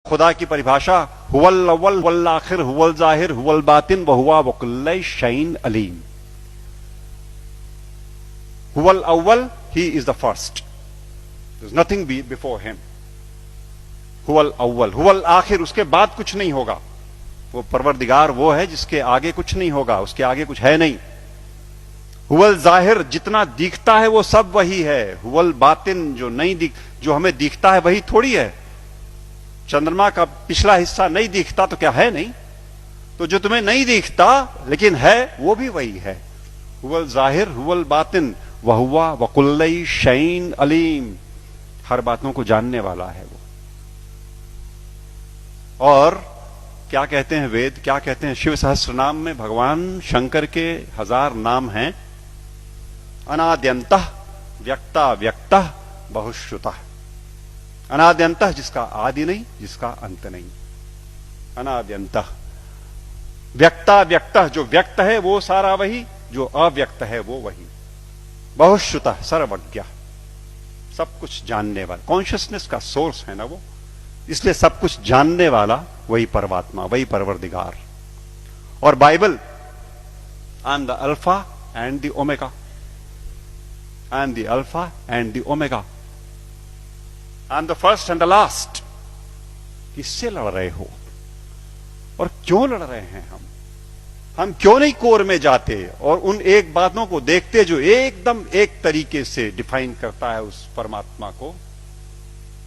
खुदा की परिभाषा, हुवल अव्वल हुवल आखिर हुवल जाहिर हुवल बातिन व हुवा वकुल्ल शैइन अलीम। हुवल अव्वल, he is the first, there is nothing before him. हुवल अव्वल, हुवल आखिर, उसके बाद कुछ नहीं होगा। वो परवरदिगार वो है जिसके आगे कुछ नहीं होगा, उसके आगे कुछ है नहीं। हुवल जाहिर, जितना दिखता है वो सब वही है। हुवल बातिन, जो हमें दिखता है वही थोड़ी है। चंद्रमा का पिछला हिस्सा नहीं दिखता तो क्या है नहीं? तो जो तुम्हें नहीं दिखता लेकिन है वो भी वही है। हुवल जाहिर हुवल बातिन वहुवा वकुल्ल शैइन अलीम, हर बातों को जानने वाला है वो। और क्या कहते हैं वेद, क्या कहते हैं? शिव सहस्त्र नाम में भगवान शंकर के 1000 नाम हैं। अनाद्यंतः व्यक्ता व्यक्तः बहुश्रुतः। अनाद्यंतः, जिसका आदि नहीं, जिसका अंत नहीं। अनाद्यंतः व्यक्ता व्यक्तः, जो व्यक्त है वो सारा वही, जो अव्यक्त है वो वही। बहुश्रुतः, सर्वज्ञ, सब कुछ जानने वाला। कॉन्शियसनेस का सोर्स है ना वो, इसलिए सब कुछ जानने वाला वही परमात्मा, वही परवरदिगार। और Bible, I am the alpha and the omega, I am the alpha and the omega, I am the first and the last. किससे लड़ रहे हो और क्यों लड़ रहे हैं? हम क्यों नहीं कोर में जाते और उन एक बातों को देखते जो एकदम एक तरीके से डिफाइन करता है उस परमात्मा को,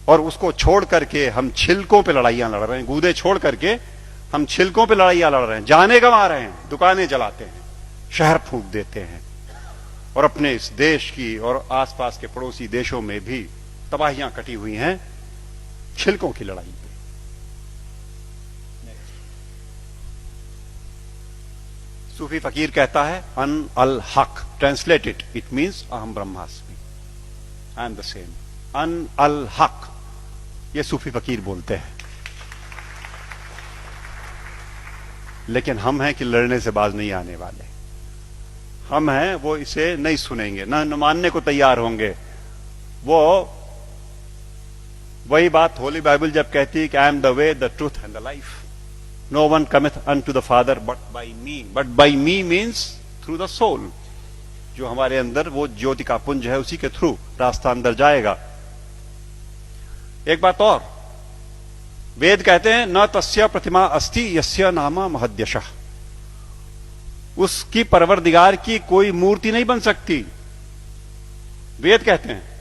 और उसको छोड़ करके हम छिलकों पे लड़ाइयां लड़ रहे हैं। गूदे छोड़ करके हम छिलकों पे लड़ाइयां लड़ रहे हैं, जाने गंवा रहे हैं, दुकानें जलाते हैं, शहर फूंक देते हैं, और अपने इस देश की और आसपास के पड़ोसी देशों में भी तबाहियां कटी हुई हैं छिलकों की लड़ाई पे। सूफी फकीर कहता है अन अल हक, ट्रांसलेटेड इट मीन्स अहम ब्रह्मास्मि, आई एम द सेम। अन अल हक, ये सूफी फकीर बोलते हैं। लेकिन हम हैं कि लड़ने से बाज नहीं आने वाले। हम हैं वो इसे नहीं सुनेंगे, न मानने को तैयार होंगे। वो वही बात होली बाइबल जब कहती है कि I am the way the truth and the life, no one cometh unto the father but by me. But by me means through the soul, जो हमारे अंदर वो ज्योति का पुंज है, उसी के थ्रू रास्ता अंदर जाएगा। एक बात और, वेद कहते हैं न तस्य प्रतिमा अस्ति यस्य नाम महद्यशः, उसकी परवरदिगार की कोई मूर्ति नहीं बन सकती। वेद कहते हैं।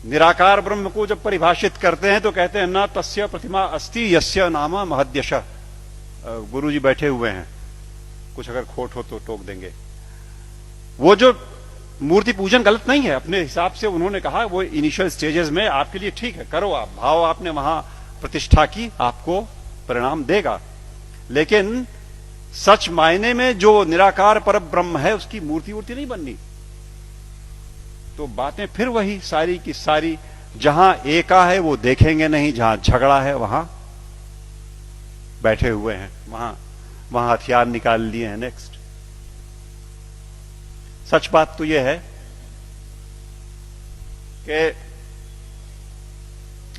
निराकार ब्रह्म को जब परिभाषित करते हैं तो कहते हैं न तस्य प्रतिमा अस्ति यस्य नाम महद्यशः। गुरुजी बैठे हुए हैं, कुछ अगर खोट हो तो टोक देंगे। वो जो मूर्ति पूजन गलत नहीं है, अपने हिसाब से उन्होंने कहा वो इनिशियल स्टेजेस में आपके लिए ठीक है, करो आप, भाव आपने वहां प्रतिष्ठा की, आपको परिणाम देगा। लेकिन सच मायने में जो निराकार पर ब्रह्म है उसकी मूर्ति वूर्ति नहीं बननी। तो बातें फिर वही सारी की सारी, जहां एका है वो देखेंगे नहीं, जहां झगड़ा है वहां बैठे हुए हैं, वहां हथियार निकाल लिए हैं। नेक्स्ट, सच बात तो यह है कि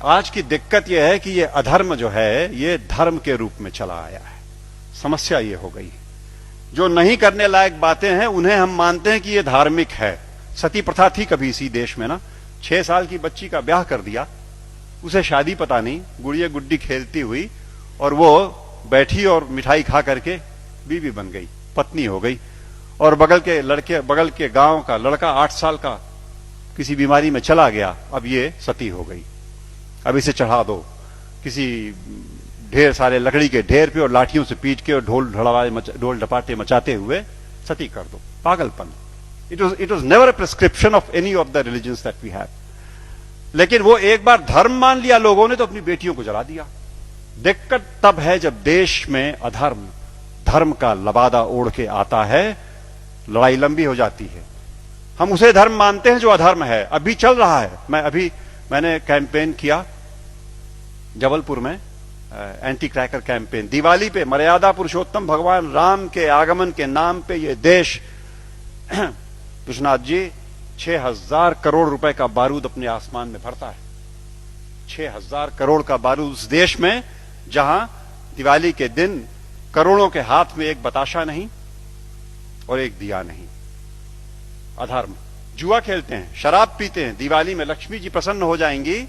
आज की दिक्कत यह है कि यह अधर्म जो है ये धर्म के रूप में चला आया है। समस्या ये हो गई, जो नहीं करने लायक बातें हैं उन्हें हम मानते हैं कि ये धार्मिक है। सती प्रथा थी कभी इसी देश में ना, 6 साल की बच्ची का ब्याह कर दिया, उसे शादी पता नहीं, गुड़िया गुड्डी खेलती हुई, और वो बैठी और मिठाई खा करके बीवी बन गई, पत्नी हो गई। और बगल के गांव का लड़का 8 साल का किसी बीमारी में चला गया, अब ये सती हो गई। अब इसे चढ़ा दो किसी ढेर सारे लकड़ी के ढेर पे और लाठियों से पीट के और ढोल ढपाटे मचाते हुए सती कर दो। पागलपन। It was never a prescription of any of the religions that we have. लेकिन वो एक बार धर्म मान लिया लोगों ने तो अपनी बेटियों को जला दिया। दिक्कत तब है जब देश में अधर्म धर्म का लबादा ओढ़ के आता है, लड़ाई लंबी हो जाती है। हम उसे धर्म मानते हैं जो अधर्म है। अभी चल रहा है, मैंने कैंपेन किया जबलपुर में, एंटी क्रैकर कैंपेन। दिवाली पे मर्यादा पुरुषोत्तम भगवान राम के आगमन के नाम पे ये देश विश्वनाथ जी 6000 करोड़ रुपए का बारूद अपने आसमान में भरता है। 6,000 करोड़ का बारूद उस देश में जहां दिवाली के दिन करोड़ों के हाथ में एक बताशा नहीं और एक दिया नहीं। अधर्म। जुआ खेलते हैं, शराब पीते हैं, दिवाली में लक्ष्मी जी प्रसन्न हो जाएंगी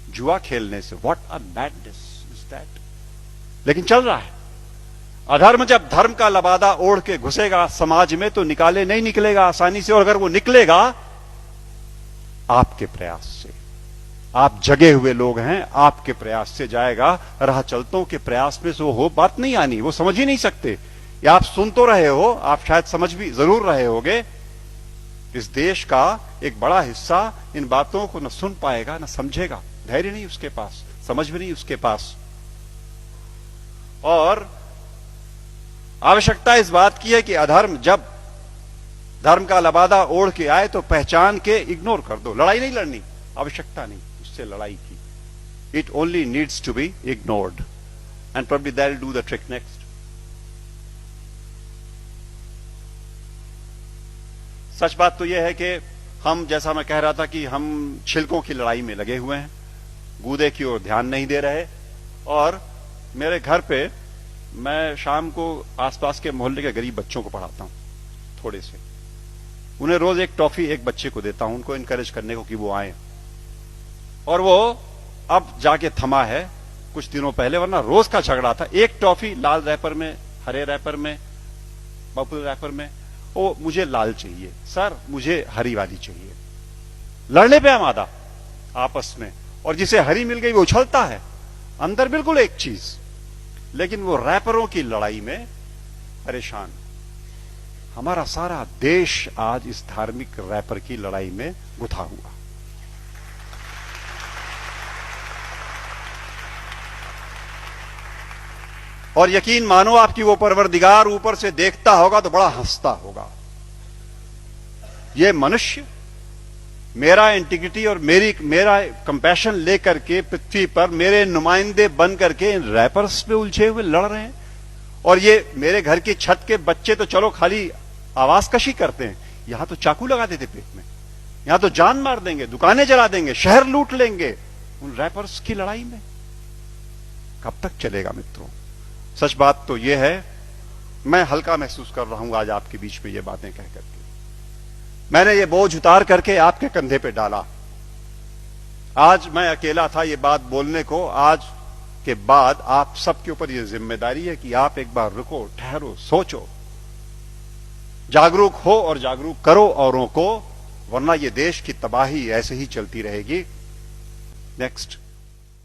जुआ खेलने से। What a madness is that. लेकिन चल रहा है। अधर्म जब धर्म का लबादा ओढ़ के घुसेगा समाज में तो निकाले नहीं निकलेगा आसानी से, और अगर वो निकलेगा आपके प्रयास से। आप जगे हुए लोग हैं, आपके प्रयास से जाएगा। राह चलतों के प्रयास में से वो बात नहीं आनी, वो समझ ही नहीं सकते। या आप सुन तो रहे हो, आप शायद समझ भी जरूर रहे होगे। इस देश का एक बड़ा हिस्सा इन बातों को न सुन पाएगा न समझेगा। धैर्य नहीं उसके पास, समझ भी नहीं उसके पास। और आवश्यकता इस बात की है कि अधर्म जब धर्म का लबादा ओढ़ के आए तो पहचान के इग्नोर कर दो। लड़ाई नहीं लड़नी, आवश्यकता नहीं उससे लड़ाई की। It only needs to be ignored and probably that will do the trick next. सच बात तो यह है कि हम, जैसा मैं कह रहा था, कि हम छिलकों की लड़ाई में लगे हुए हैं, गूदे की ओर ध्यान नहीं दे रहे। और मेरे घर पे मैं शाम को आसपास के मोहल्ले के गरीब बच्चों को पढ़ाता हूं, थोड़े से। उन्हें रोज एक टॉफी एक बच्चे को देता हूं, उनको इनकरेज करने को कि वो आए। और वो अब जाके थमा है, कुछ दिनों पहले वरना रोज का झगड़ा था। एक टॉफी लाल रैपर में, हरे रैपर में, पर्पल रैपर में। वो मुझे लाल चाहिए सर, मुझे हरी वाली चाहिए। लड़ने पे आमादा आपस में। और जिसे हरी मिल गई वो उछलता है, अंदर बिल्कुल एक चीज, लेकिन वो रैपरों की लड़ाई में परेशान। हमारा सारा देश आज इस धार्मिक रैपर की लड़ाई में गुथा हुआ। और यकीन मानो आपकी वो परवरदिगार ऊपर से देखता होगा तो बड़ा हंसता होगा। ये मनुष्य मेरा इंटीग्रिटी और मेरा कंपैशन लेकर के पृथ्वी पर मेरे नुमाइंदे बन करके इन रैपर्स पे उलझे हुए लड़ रहे हैं। और ये मेरे घर की छत के बच्चे तो चलो खाली आवाज कशी करते हैं, यहां तो चाकू लगा देते पेट में, यहां तो जान मार देंगे, दुकानें जला देंगे, शहर लूट लेंगे उन रैपर्स की लड़ाई में। कब तक चलेगा मित्रों? सच बात तो यह है, मैं हल्का महसूस कर रहा हूं आज आपके बीच में ये बातें कह करके। मैंने ये बोझ उतार करके आपके कंधे पे डाला। आज मैं अकेला था ये बात बोलने को। आज के बाद आप सबके ऊपर ये जिम्मेदारी है कि आप एक बार रुको, ठहरो, सोचो, जागरूक हो और जागरूक करो औरों को, वरना ये देश की तबाही ऐसे ही चलती रहेगी। नेक्स्ट।